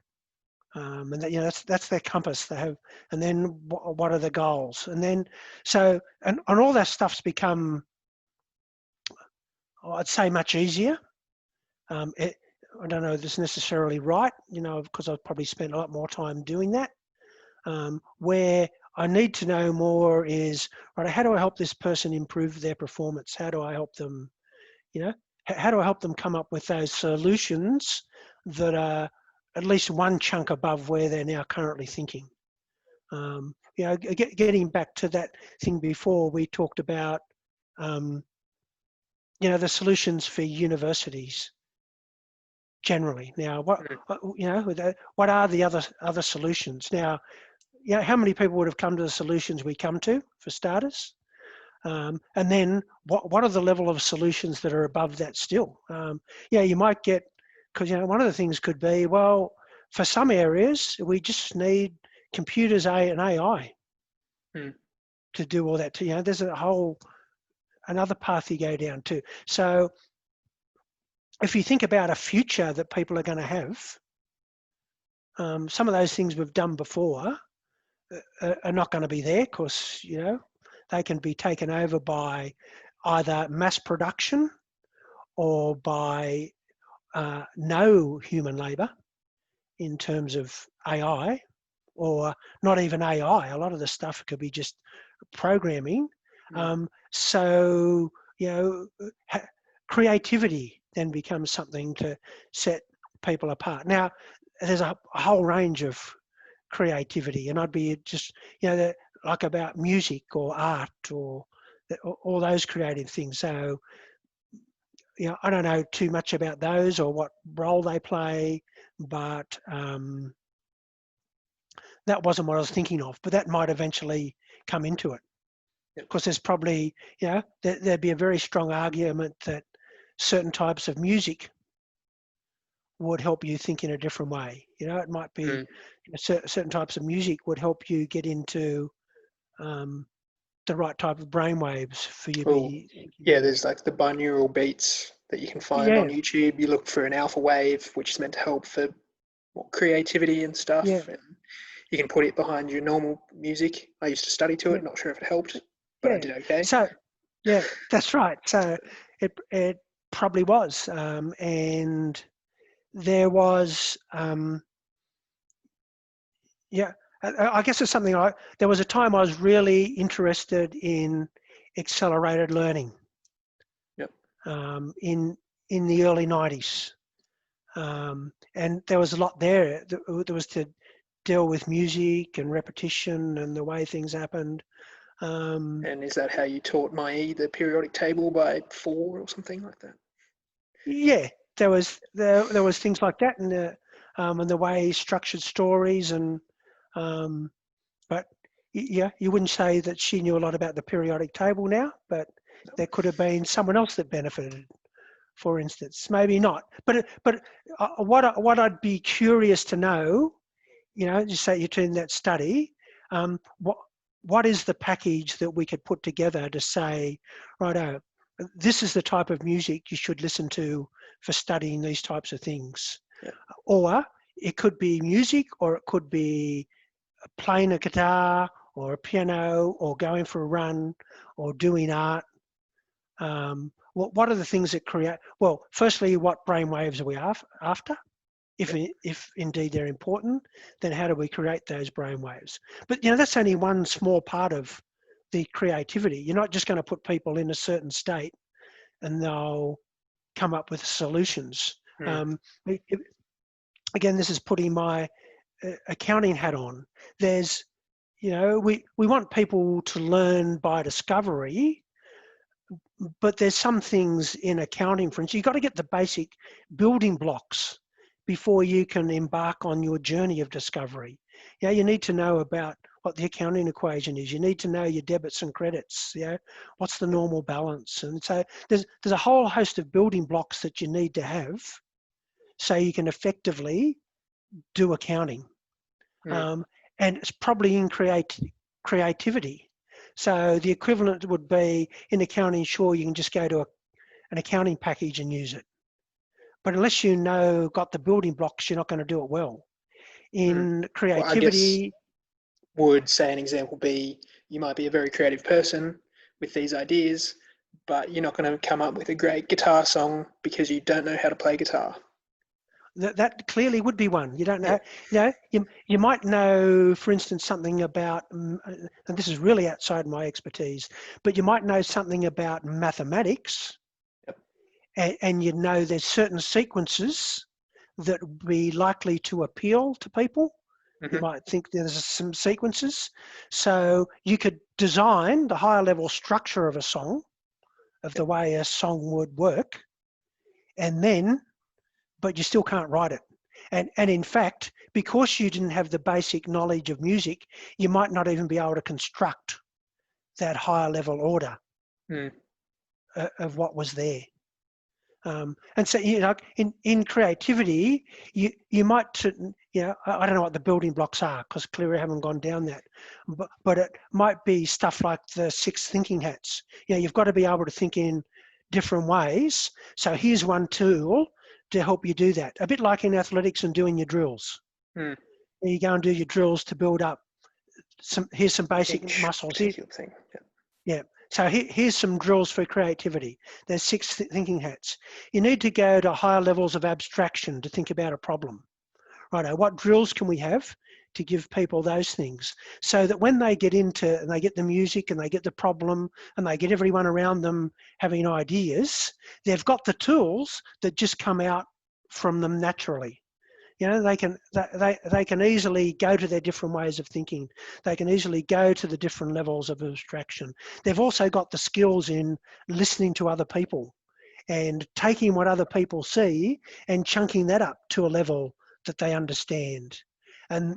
Speaker 1: And that, that's their compass they have. And then what are the goals? And then and all that stuff's become, I'd say, much easier. I don't know if this is necessarily right, because I've probably spent a lot more time doing that. Where I need to know more is, right, how do I help this person improve their performance? How do I help them, how do I help them come up with those solutions that are at least one chunk above where they're now currently thinking? Getting back to that thing before, we talked about, the solutions for universities generally. Now, what are the other solutions? Now, how many people would have come to the solutions we come to, for starters? And then what are the level of solutions that are above that still? You might get, because one of the things could be, well, for some areas we just need computers and AI to do all that. There's another path you go down to. So if you think about a future that people are going to have, some of those things we've done before are not going to be there, because they can be taken over by either mass production or by no human labour in terms of AI, or not even AI. A lot of the stuff could be just programming. So creativity then becomes something to set people apart. Now, there's a whole range of creativity, and I'd be just like about music or art or all those creative things. So I don't know too much about those or what role they play, but that wasn't what I was thinking of, but that might eventually come into it.
Speaker 2: Yep.
Speaker 1: Because there's probably, there'd be a very strong argument that certain types of music would help you think in a different way. It might be certain types of music would help you get into the right type of brainwaves for you to
Speaker 2: Well,
Speaker 1: be.
Speaker 2: yeah, there's like the binaural beats that you can find
Speaker 1: Yeah,
Speaker 2: on YouTube. You look for an alpha wave, which is meant to help for creativity and
Speaker 1: yeah,
Speaker 2: stuff. And you can put it behind your normal music. I used to study to
Speaker 1: yeah,
Speaker 2: it. Not sure if it helped, but I
Speaker 1: yeah.
Speaker 2: did okay.
Speaker 1: So, yeah, that's right. So it probably was, and there was, yeah. I guess it's something there was a time I was really interested in accelerated learning.
Speaker 2: Yep.
Speaker 1: In the early 90s. And there was a lot there. There was to deal with music and repetition and the way things happened.
Speaker 2: And is that how you taught the periodic table by 4 or something like that?
Speaker 1: Yeah, there was things like that, and the way he structured stories, and but yeah, you wouldn't say that she knew a lot about the periodic table now, but
Speaker 2: No.
Speaker 1: there could have been someone else that benefited, for instance. Maybe not, but what I'd be curious to know, just say you're doing that study, what is the package that we could put together to say, righto, this is the type of music you should listen to for studying these types of things.
Speaker 2: Yeah.
Speaker 1: Or it could be music, or it could be playing a guitar or a piano, or going for a run, or doing art. What are the things that create? Well, firstly, what brain waves are we after? If indeed they're important, then how do we create those brain waves? But that's only one small part of the creativity. You're not just going to put people in a certain state and they'll come up with solutions. Again, this is putting my accounting hat on. There's, we want people to learn by discovery, but there's some things in accounting, for instance, you've got to get the basic building blocks before you can embark on your journey of discovery. You need to know about what the accounting equation is. You need to know your debits and credits. What's the normal balance? And so there's a whole host of building blocks that you need to have so you can effectively do accounting. And it's probably in creativity. So the equivalent would be in accounting, sure, you can just go to an accounting package and use it. But unless got the building blocks, you're not going to do it well. In creativity,
Speaker 2: would say an example be, you might be a very creative person with these ideas, but you're not going to come up with a great guitar song because you don't know how to play guitar.
Speaker 1: That clearly would be one. You don't know. You might know, for instance, something about, and this is really outside my expertise, but you might know something about mathematics, and you know there's certain sequences that would be likely to appeal to people. You might think there's some sequences. So you could design the higher level structure of a song, of the way a song would work, but you still can't write it. And in fact, because you didn't have the basic knowledge of music, you might not even be able to construct that higher level order of what was there. And so, in creativity, you might, I don't know what the building blocks are, because clearly I haven't gone down that, but it might be stuff like the 6 thinking hats. You've got to be able to think in different ways. So here's one tool to help you do that. A bit like in athletics and doing your drills. You go and do your drills to build up here's some basic muscles here. Yeah. So here's some drills for creativity. There's 6 thinking hats. You need to go to higher levels of abstraction to think about a problem. Righto, what drills can we have to give people those things, so that when they get into, and they get the music and they get the problem and they get everyone around them having ideas, they've got the tools that just come out from them naturally. They can easily go to their different ways of thinking. They can easily go to the different levels of abstraction. They've also got the skills in listening to other people and taking what other people see and chunking that up to a level that they understand. and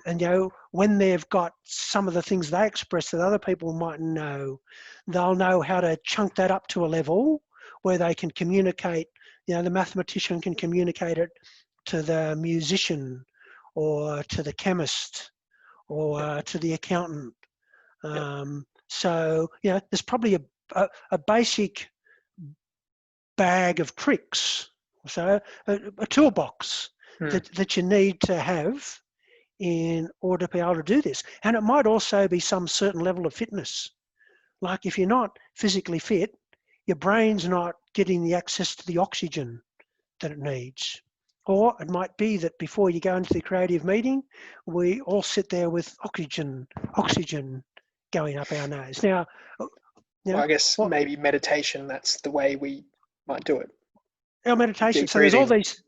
Speaker 1: when they've got some of the things they express that other people might know, they'll know how to chunk that up to a level where they can communicate. The mathematician can communicate it to the musician, or to the chemist, or to the accountant. So there's probably a basic bag of tricks, so a toolbox that you need to have in order to be able to do this. And it might also be some certain level of fitness. Like if you're not physically fit, your brain's not getting the access to the oxygen that it needs. Or it might be that before you go into the creative meeting, we all sit there with oxygen going up our nose. Now,
Speaker 2: well, I guess maybe meditation, that's the way we might do it.
Speaker 1: Our meditation.
Speaker 2: Deep
Speaker 1: so there's all
Speaker 2: breathing.
Speaker 1: these,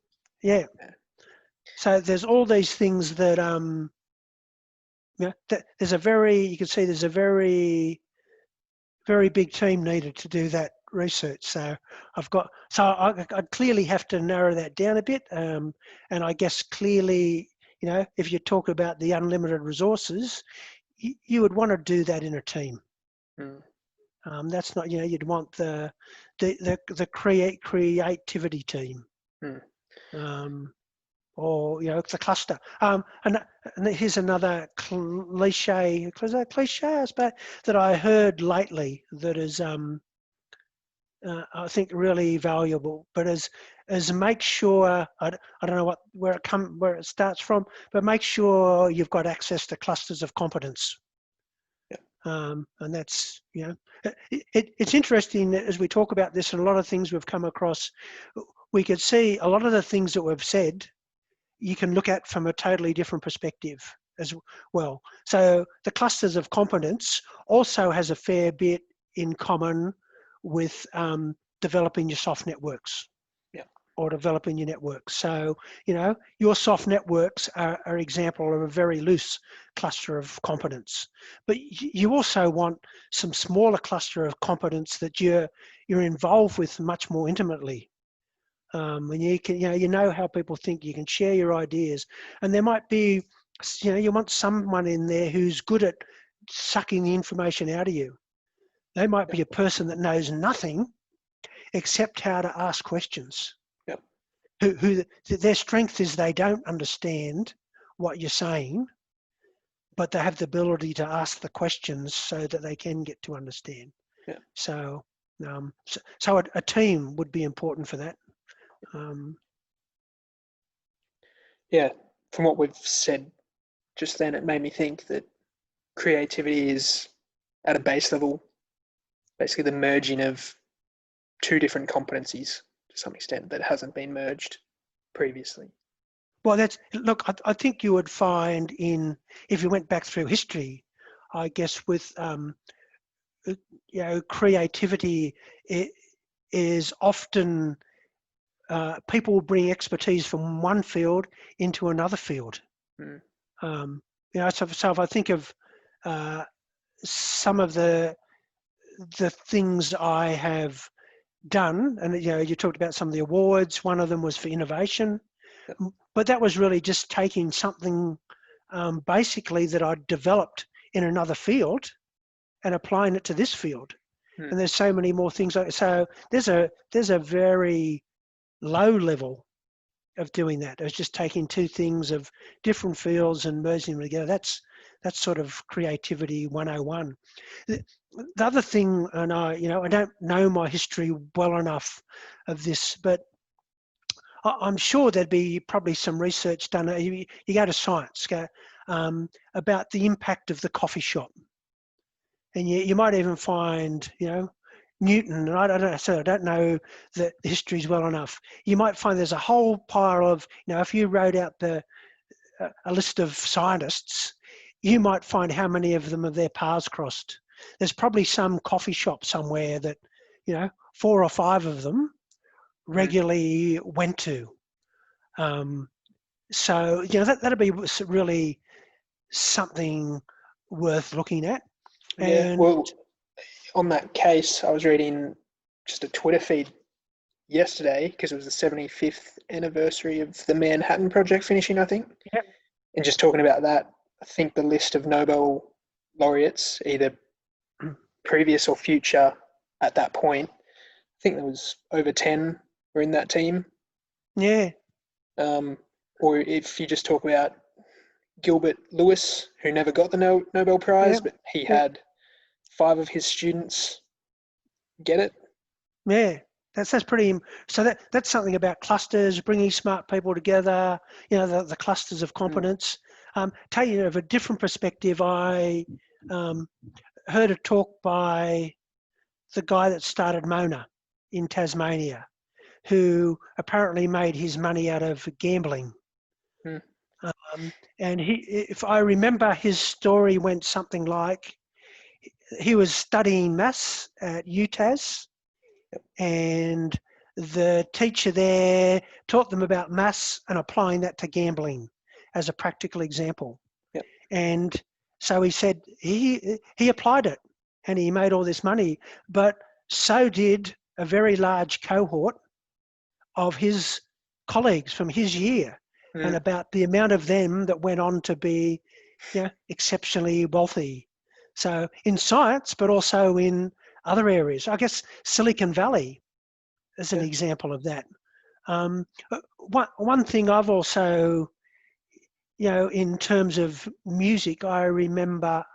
Speaker 1: So there's all these things that there's a very very big team needed to do that research. So I clearly have to narrow that down a bit. And I guess clearly, if you talk about the unlimited resources, you would want to do that in a team. That's not, you'd want the creativity team. Or it's a cluster. And here's another cliche, I suppose, that I heard lately that is I think really valuable. But as make sure, I don't know where it starts from, but make sure you've got access to clusters of competence. And that's it's interesting that as we talk about this and a lot of things we've come across, we could see a lot of the things that we've said you can look at from a totally different perspective as well. So the clusters of competence also has a fair bit in common with developing your soft networks. Or developing your networks. So, your soft networks are an example of a very loose cluster of competence. But you also want some smaller cluster of competence that you're involved with much more intimately. And you can, how people think, you can share your ideas. And there might be, you want someone in there who's good at sucking the information out of you. They might be a person that knows nothing except how to ask questions. Who their strength is they don't understand what you're saying, but they have the ability to ask the questions so that they can get to understand. So a team would be important for that.
Speaker 2: From what we've said just then, it made me think that creativity is at a base level basically the merging of two different competencies to some extent that hasn't been merged previously.
Speaker 1: Well, I think you would find if you went back through history, I guess with creativity, it is often people bring expertise from one field into another field. So if I think of some of the things I have done, and you talked about some of the awards. One of them was for innovation, but that was really just taking something basically that I developed in another field and applying it to this field. And there's so many more things. So there's a very low level of doing that. It's just taking two things of different fields and merging them together. That's sort of creativity 101. The other thing, and I don't know my history well enough of this, but I'm sure there'd be probably some research done. You go to science, about the impact of the coffee shop, and you might even find, Newton, and I don't know the histories well enough. You might find there's a whole pile of, if you wrote out a list of scientists, you might find how many of them have their paths crossed. There's probably some coffee shop somewhere that, 4 or 5 of them regularly went to. So, that'd be really something worth looking at. And
Speaker 2: well, on that case, I was reading just a Twitter feed yesterday because it was the 75th anniversary of the Manhattan Project finishing, I think. And just talking about that, I think the list of Nobel laureates, either previous or future at that point, I think there was over 10 were in that team.
Speaker 1: Yeah.
Speaker 2: Or if you just talk about Gilbert Lewis, who never got the Nobel Prize,
Speaker 1: Yeah.
Speaker 2: but he
Speaker 1: Yeah.
Speaker 2: had 5 of his students get it.
Speaker 1: Yeah. That's pretty. So that's something about clusters, bringing smart people together. You know, the clusters of competence. Tell you of a different perspective. I heard a talk by the guy that started Mona in Tasmania, who apparently made his money out of gambling.
Speaker 2: Mm.
Speaker 1: And if I remember, his story went something like he was studying maths at UTAS, and the teacher there taught them about maths and applying that to gambling as a practical example.
Speaker 2: Yep.
Speaker 1: And so he said he applied it and he made all this money, but so did a very large cohort of his colleagues from his year, and about the amount of them that went on to be, you know, exceptionally wealthy. So in science, but also in other areas. I guess Silicon Valley is an example of that. One thing I've also, you know, in terms of music, I remember.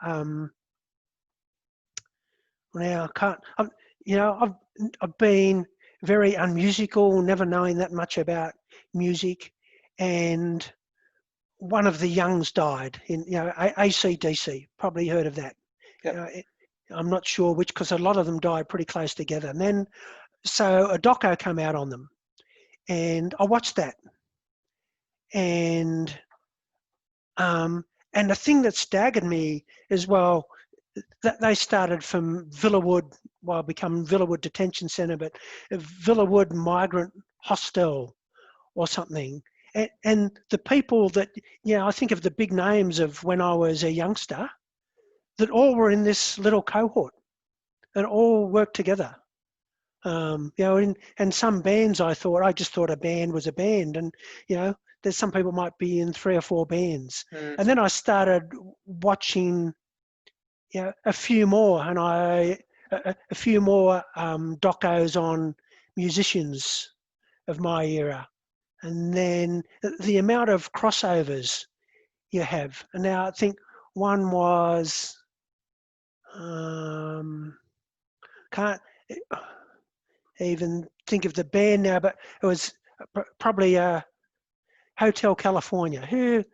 Speaker 1: Now I can't. I've been very unmusical, never knowing that much about music, and one of the Youngs died in, you know, AC/DC. Probably heard of that.
Speaker 2: Yep.
Speaker 1: I'm not sure which, because a lot of them died pretty close together. And then, so a doco came out on them, and I watched that, and the thing that staggered me is, well, that they started from Villawood, well, become Villawood Detention Centre, but Villawood Migrant Hostel or something. And the people that, you know, I think of the big names of when I was a youngster, that all were in this little cohort and all worked together. You know, and some bands, I just thought a band was a band, and, you know, there's some people might be in 3 or 4 bands. And then I started watching, you know, a few more, and a few more docos on musicians of my era, and then the amount of crossovers you have. And now I think one was can't even think of the band now, but it was probably Hotel California. Who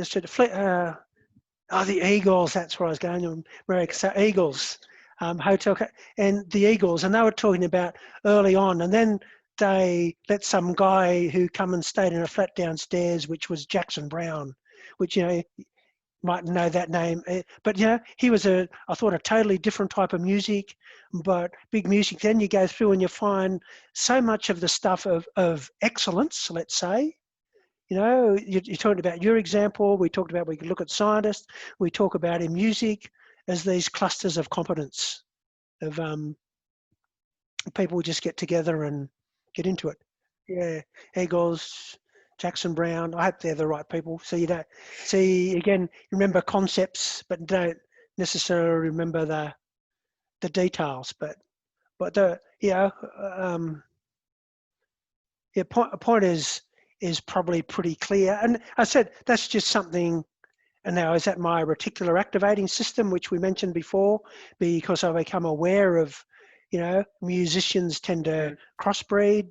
Speaker 1: should the Eagles, that's where I was going to America. So Eagles, and the Eagles, and they were talking about early on, and then they let some guy who come and stayed in a flat downstairs, which was Jackson Brown, which, you know, you might know that name, but, you know, he was I thought a totally different type of music, but big music. Then you go through and you find so much of the stuff of excellence, let's say. You know, you talked about your example. We talked about, we could look at scientists. We talk about in music as these clusters of competence of people just get together and get into it. Yeah, Eagles, Jackson Brown. I hope they're the right people. So you don't see, again, remember concepts, but don't necessarily remember the details. But the, you know, point is probably pretty clear. And I said that's just something. And now, is that my reticular activating system, which we mentioned before, because I become aware of, you know, musicians tend to crossbreed,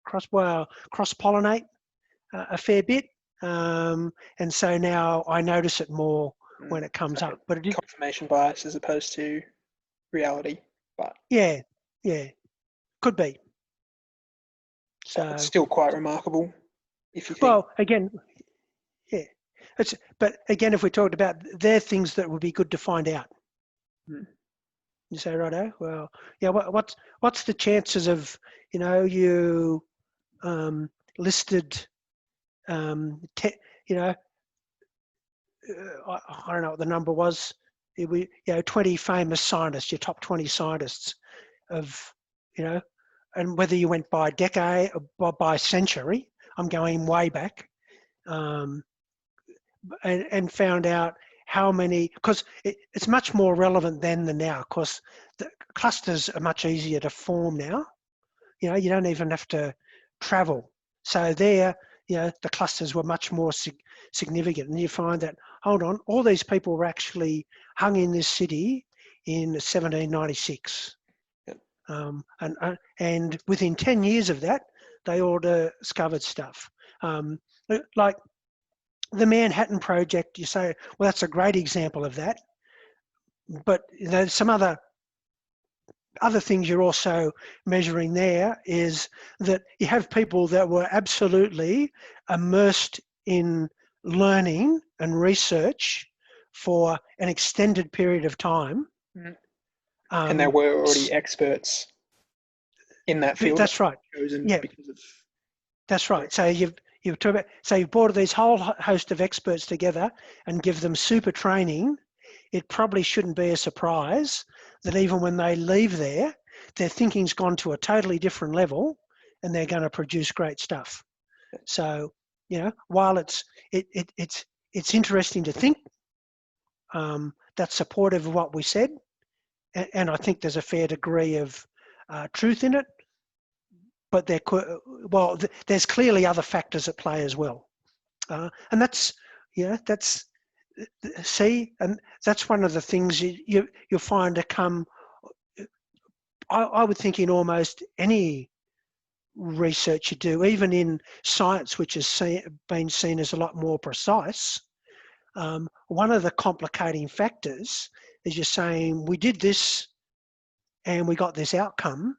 Speaker 1: cross-pollinate a fair bit. And so now I notice it more when it comes up. But it is
Speaker 2: confirmation bias as opposed to reality. But
Speaker 1: yeah, could be. So
Speaker 2: it's still quite remarkable if you think.
Speaker 1: Well, again, yeah. But again, if we talked about, they're things that would be good to find out. You say, righto, well, yeah, what's the chances of, you know, you listed, you know, I don't know what the number was. You know, 20 famous scientists, your top 20 scientists of, you know, and whether you went by decade or by century, I'm going way back. and found out how many, because it's much more relevant then than now, because the clusters are much easier to form now. You know, you don't even have to travel. So there, you know, the clusters were much more significant. And you find that, hold on, all these people were actually hung in this city in 1796. And within 10 years of that, they all discovered stuff. Like the Manhattan Project, you say, well, that's a great example of that. But you know, some other things you're also measuring there is that you have people that were absolutely immersed in learning and research for an extended period of time.
Speaker 2: And they were already experts in that field.
Speaker 1: That's right. Yeah,
Speaker 2: because of
Speaker 1: that's right. So you've talked about, so you've brought these whole host of experts together and give them super training. It probably shouldn't be a surprise that even when they leave there, their thinking's gone to a totally different level, and they're going to produce great stuff. So, you know, while it's interesting to think, that's supportive of what we said, and I think there's a fair degree of truth in it. But there's clearly other factors at play as well, and that's and that's one of the things you'll find to come. I would think in almost any research you do, even in science, which has been seen as a lot more precise, one of the complicating factors is you're saying we did this and we got this outcome,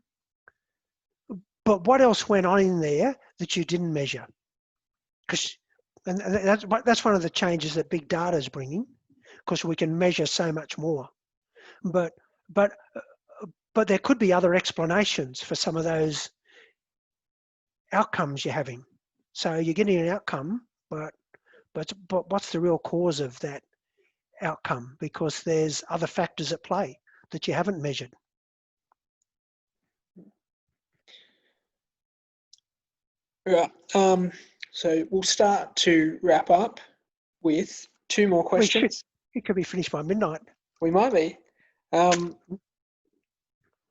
Speaker 1: but what else went on in there that you didn't measure? And that's one of the changes that big data is bringing, because we can measure so much more. But there could be other explanations for some of those outcomes you're having. So you're getting an outcome, but what's the real cause of that outcome? Because there's other factors at play that you haven't measured.
Speaker 2: Right. So we'll start to wrap up with two more questions.
Speaker 1: It could be finished by midnight.
Speaker 2: We might be.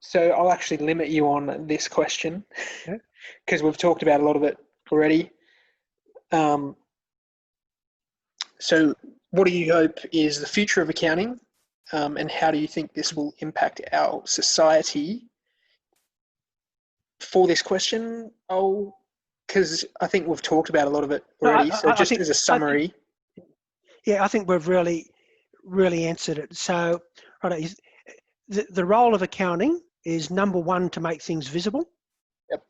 Speaker 2: So I'll actually limit you on this question, because we've talked about a lot of it already. So what do you hope is the future of accounting, and how do you think this will impact our society? For this question, because I think we've talked about a lot of it already. So just as a summary.
Speaker 1: I think we've really answered it. So right, the role of accounting is, number one, to make things visible.
Speaker 2: Yep.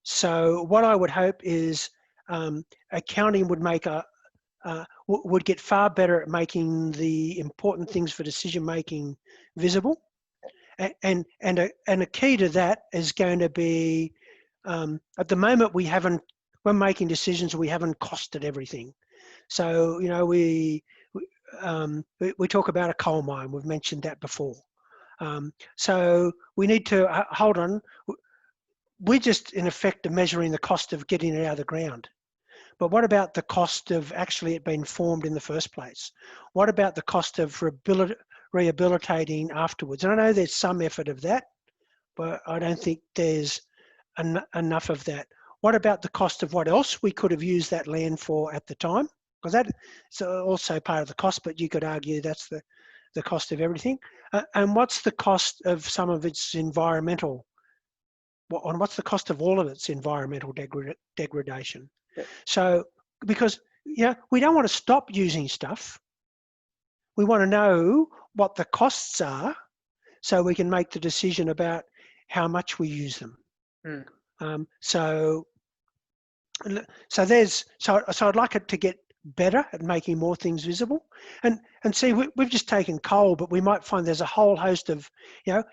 Speaker 1: So what I would hope is accounting would get far better at making the important things for decision making visible. And a key to that is going to be, at the moment when making decisions, we haven't costed everything. So, you know, we talk about a coal mine. We've mentioned that before. So we need to hold on. We're just in effect measuring the cost of getting it out of the ground. But what about the cost of actually it being formed in the first place? What about the cost of rehabilitating afterwards? And I know there's some effort of that, but I don't think there's enough of that. What about the cost of what else we could have used that land for at the time? Because that's also part of the cost, but you could argue that's the cost of everything. And what's the cost of some of its environmental, and what's the cost of all of its environmental degradation? Yeah. So, because we don't want to stop using stuff. We want to know what the costs are, so we can make the decision about how much we use them. So I'd like it to get better at making more things visible. And see, we've just taken coal, but we might find there's a whole host of,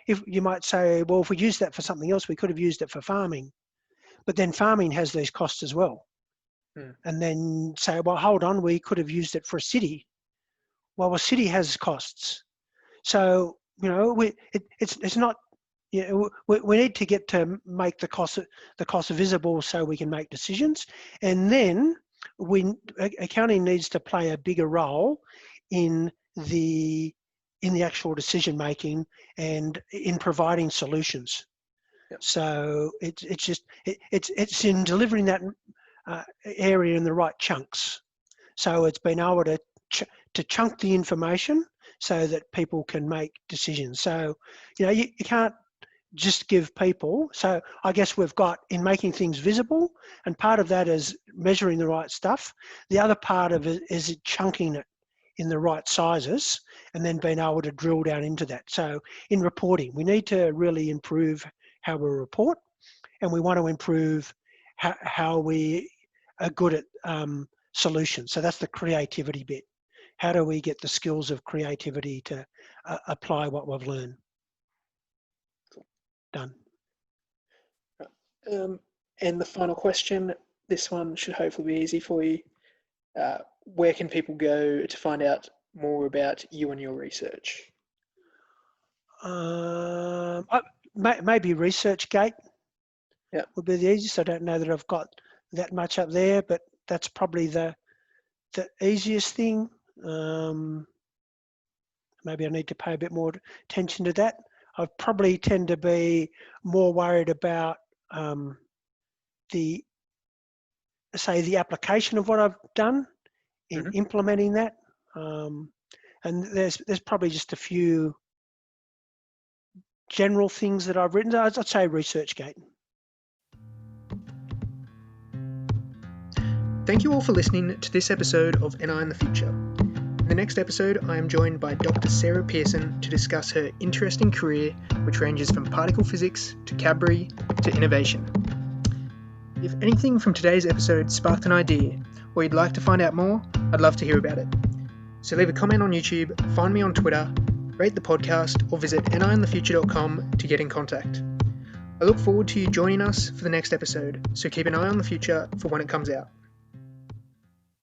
Speaker 1: if you might say, well, if we use that for something else, we could have used it for farming. But then farming has these costs as well. And then say, well, hold on, we could have used it for a city. Well, a city has costs. So, it's not, we need to get to make the cost visible so we can make decisions. And then accounting needs to play a bigger role in the actual decision making and in providing solutions.
Speaker 2: Yep.
Speaker 1: So it's in delivering that area in the right chunks. So it's been able to chunk the information so that people can make decisions. So you can't just give people. So I guess we've got in making things visible, and part of that is measuring the right stuff. The other part of it is chunking it in the right sizes and then being able to drill down into that. So in reporting, we need to really improve how we report, and we want to improve how we are good at solutions. So that's the creativity bit. How do we get the skills of creativity to apply what we've learned? Done.
Speaker 2: And the final question, this one should hopefully be easy for you. Where can people go to find out more about you and your research?
Speaker 1: Maybe ResearchGate would be the easiest. I don't know that I've got that much up there, but that's probably the easiest thing. Maybe I need to pay a bit more attention to that. I probably tend to be more worried about the application of what I've done in implementing that. And there's probably just a few general things that I've written. I'd say ResearchGate.
Speaker 2: Thank you all for listening to this episode of NI in the Future. In the next episode, I am joined by Dr. Sarah Pearson to discuss her interesting career, which ranges from particle physics to Cadbury to innovation. If anything from today's episode sparked an idea, or you'd like to find out more, I'd love to hear about it. So leave a comment on YouTube, find me on Twitter, rate the podcast, or visit niinthefuture.com to get in contact. I look forward to you joining us for the next episode, so keep an eye on the future for when it comes out.